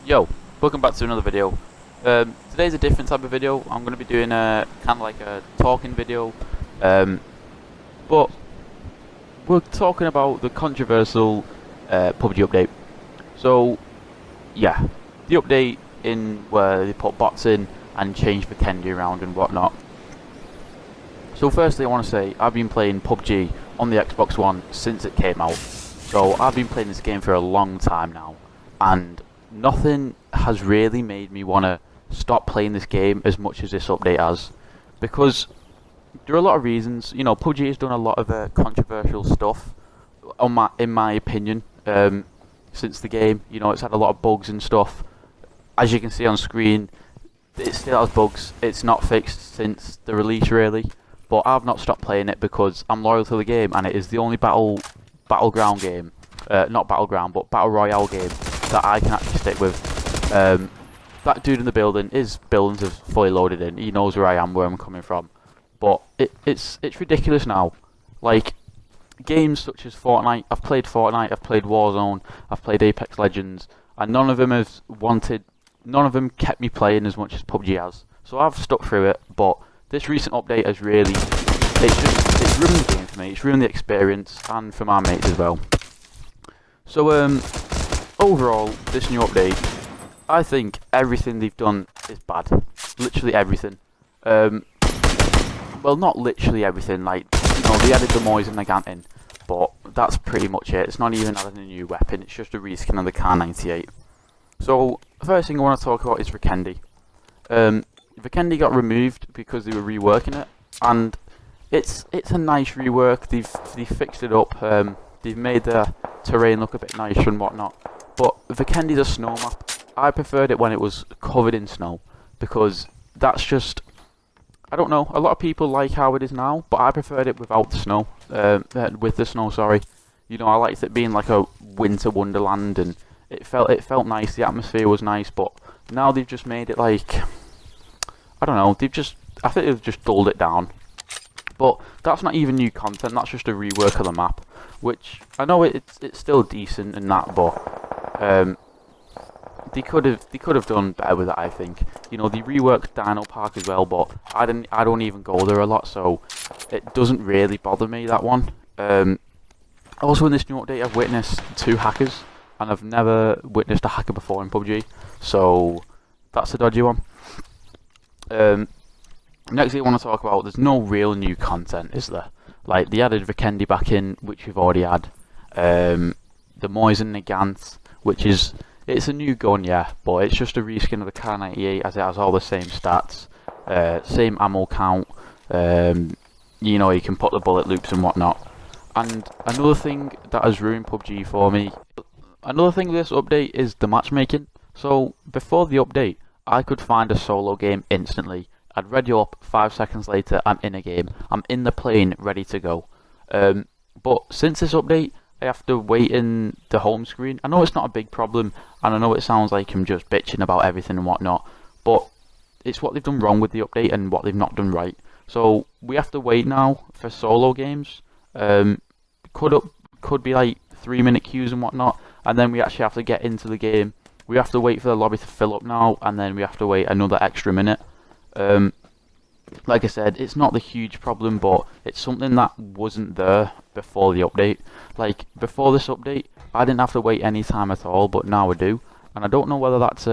Yo, welcome back to another video. Today's a different type of video. I'm going to be doing a kind of like a talking video, but we're talking about the controversial PUBG update. So, yeah, the update in where they put bots in and changed Vikendi around and whatnot. So firstly, I want to say I've been playing PUBG on the Xbox One since it came out. So I've been playing this game for a long time now, and nothing has really made me want to stop playing this game as much as this update has, because there are a lot of reasons. You know, PUBG has done a lot of controversial stuff, in my opinion, since the game. You know, it's had a lot of bugs and stuff. As you can see on screen, it still has bugs. It's not fixed since the release, really. But I've not stopped playing it because I'm loyal to the game, and it is the only battleground game, not battleground, but battle royale game that I can actually stick with. That dude in the building, his buildings are fully loaded in. He knows where I am, where I'm coming from. But it's ridiculous now. Like, games such as Fortnite, I've played Warzone, I've played Apex Legends, and none of them kept me playing as much as PUBG has. So I've stuck through it, but this recent update has really, it's ruined the game for me. It's ruined the experience, and for my mates as well. So overall, this new update, I think everything they've done is bad. Literally everything. Well, not literally everything. Like, you know, they added the Moise and the Gantin, but that's pretty much it. It's not even adding a new weapon. It's just a reskin of the Kar 98. So first thing I want to talk about is Vikendi. Vikendi got removed because they were reworking it, and it's a nice rework. They've fixed it up. They've made the terrain look a bit nicer and whatnot. But Vikendi's a snow map. I preferred it when it was covered in snow, because that's just, I don't know, a lot of people like how it is now, but I preferred it without the snow, with the snow, sorry. You know, I liked it being like a winter wonderland, and it felt nice, the atmosphere was nice, but now they've just made it like, I don't know, I think they've just dulled it down. But that's not even new content, that's just a rework of the map, which, I know it's still decent and that, but they could have done better with it, I think. You know, they reworked Dino Park as well, but I don't even go there a lot, so it doesn't really bother me, that one. Also in this new update, I've witnessed 2 hackers, and I've never witnessed a hacker before in PUBG, so that's a dodgy one. Next thing I want to talk about, there's no real new content, is there? Like, they added Vikendi back in, which we've already had. The Moise and the Gant, which is, it's a new gun, yeah, but it's just a reskin of the Kar 98, as it has all the same stats, same ammo count. You know, you can put the bullet loops and whatnot. And another thing that has ruined PUBG for me, another thing with this update is the matchmaking. So before the update, I could find a solo game instantly. I'd ready up, 5 seconds later, I'm in a game. I'm in the plane, ready to go. But since this update, I have to wait in the home screen. I know it's not a big problem, and I know it sounds like I'm just bitching about everything and whatnot, but it's what they've done wrong with the update and what they've not done right. So we have to wait now for solo games. Could be like 3-minute queues and whatnot, and then we actually have to get into the game. We have to wait for the lobby to fill up now, and then we have to wait another extra minute. Like I said, it's not the huge problem, but it's something that wasn't there before the update. Like, before this update, I didn't have to wait any time at all, but now I do. And I don't know whether that's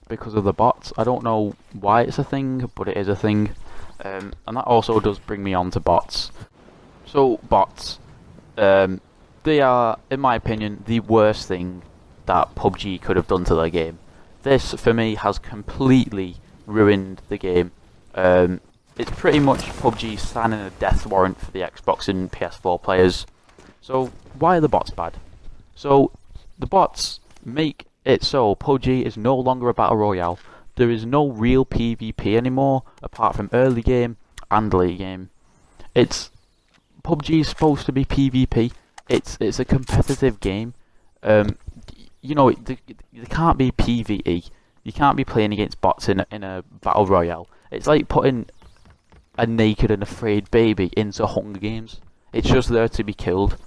because of the bots. I don't know why it's a thing, but it is a thing. And that also does bring me on to bots. So, bots. They are, in my opinion, the worst thing that PUBG could have done to their game. This, for me, has completely ruined the game. It's pretty much PUBG signing a death warrant for the Xbox and PS4 players. So why are the bots bad? So the bots make it so PUBG is no longer a battle royale. There is no real PvP anymore, apart from early game and late game. PUBG is supposed to be PvP. It's a competitive game. You know, there can't be PvE. You can't be playing against bots in a battle royale. It's like putting a naked and afraid baby into Hunger Games. It's just there to be killed.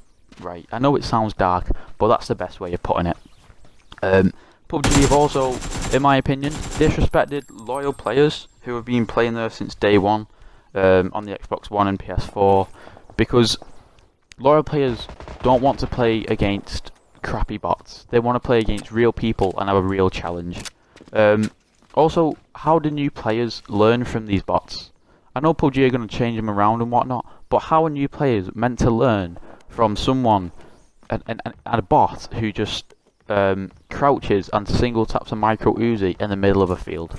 Right, I know it sounds dark, but that's the best way of putting it. PUBG have also, in my opinion, disrespected loyal players who have been playing there since day one on the Xbox One and PS4, because loyal players don't want to play against crappy bots. They want to play against real people and have a real challenge. Also, how do new players learn from these bots? I know PUBG are going to change them around and whatnot, but how are new players meant to learn from someone, a bot who just crouches and single taps a micro Uzi in the middle of a field?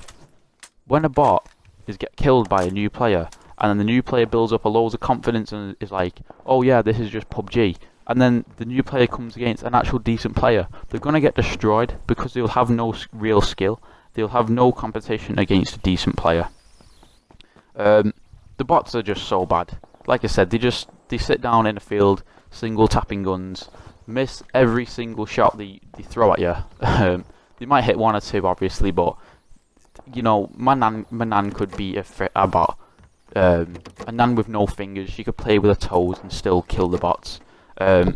When a bot get killed by a new player, and then the new player builds up a loads of confidence and is like, oh yeah, this is just PUBG, and then the new player comes against an actual decent player, they're going to get destroyed because they'll have no real skill. They'll have no competition against a decent player. The bots are just so bad. Like I said, they sit down in a field, single tapping guns, miss every single shot they throw at you. They might hit one or two, obviously, but you know, my nan could be a bot. A nan with no fingers, she could play with her toes and still kill the bots. Now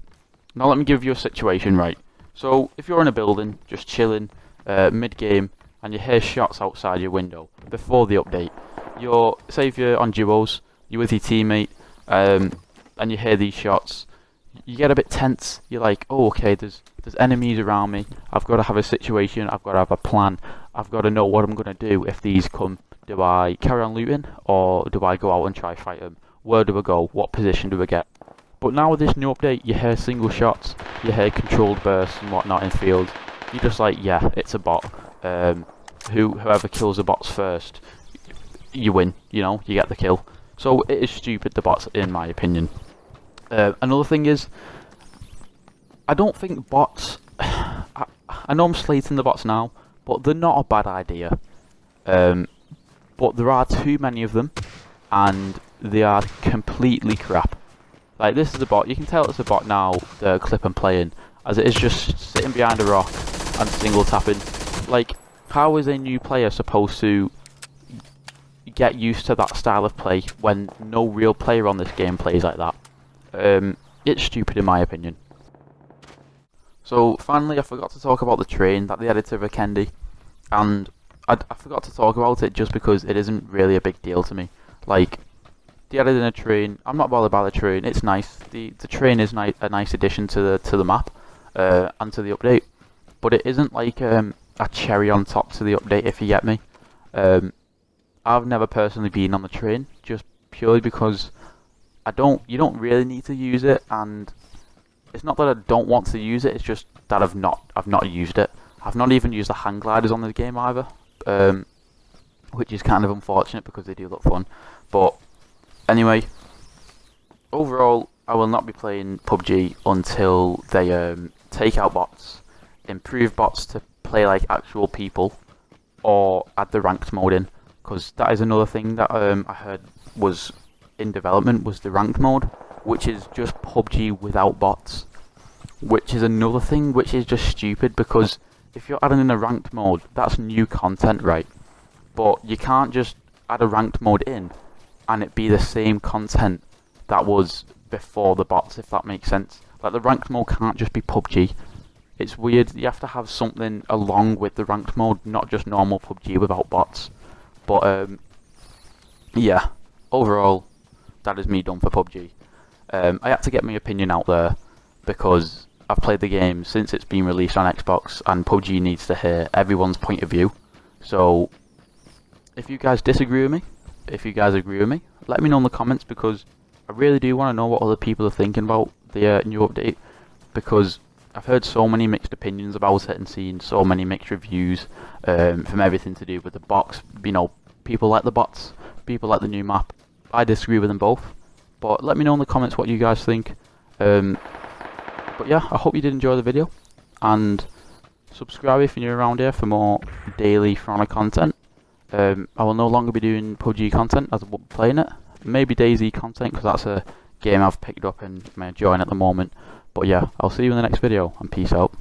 let me give you a situation, right? So if you're in a building, just chilling, mid-game, and you hear shots outside your window before the update, say if you're on duos, you're with your teammate, and you hear these shots, you get a bit tense. You're like, oh, okay, there's enemies around me. I've got to have a situation. I've got to have a plan. I've got to know what I'm going to do if these come. Do I carry on looting, or do I go out and try fight them? Where do I go? What position do I get? But now with this new update, you hear single shots, you hear controlled bursts and whatnot in field. You're just like, yeah, it's a bot. Whoever kills the bots first, you win. You know, you get the kill. So it is stupid, the bots, in my opinion. Another thing is, I don't think bots. I know I'm slating the bots now, but they're not a bad idea. But there are too many of them, and they are completely crap. Like, this is a bot. You can tell it's a bot now, the clip I'm playing, as it is just sitting behind a rock and single tapping. Like, how is a new player supposed to get used to that style of play when no real player on this game plays like that? It's stupid in my opinion. So finally, I forgot to talk about the train that they added to Vikendi, and I forgot to talk about it just because it isn't really a big deal to me. Like, they added in a train. I'm not bothered by the train. It's nice. The train is a nice addition to the map and to the update, but it isn't like a cherry on top to the update, if you get me. I've never personally been on the train, just purely because you don't really need to use it, and it's not that I don't want to use it, it's just that I've not used it. I've not even used the hang gliders on the game either, which is kind of unfortunate because they do look fun. But anyway, overall, I will not be playing PUBG until they take out bots, improve bots to play like actual people, or add the ranked mode in, because that is another thing that I heard was in development, was the ranked mode, which is just PUBG without bots, which is another thing which is just stupid, because if you're adding in a ranked mode, that's new content, right? But you can't just add a ranked mode in and it be the same content that was before the bots, if that makes sense. Like, the ranked mode can't just be PUBG. It's weird. You have to have something along with the ranked mode, not just normal PUBG without bots. But yeah, overall, that is me done for PUBG. I had to get my opinion out there because I've played the game since it's been released on Xbox, and PUBG needs to hear everyone's point of view. So if you guys disagree with me, if you guys agree with me, let me know in the comments, because I really do want to know what other people are thinking about the new update, because I've heard so many mixed opinions about it and seen so many mixed reviews from everything to do with the box. You know, people like the bots, people like the new map. I disagree with them both, but let me know in the comments what you guys think. But yeah, I hope you did enjoy the video, and subscribe if you're new around here for more daily Frona content. I will no longer be doing PUBG content as I'm playing it. Maybe DayZ content, because that's a game I've picked up and I'm enjoying at the moment. But yeah, I'll see you in the next video, and peace out.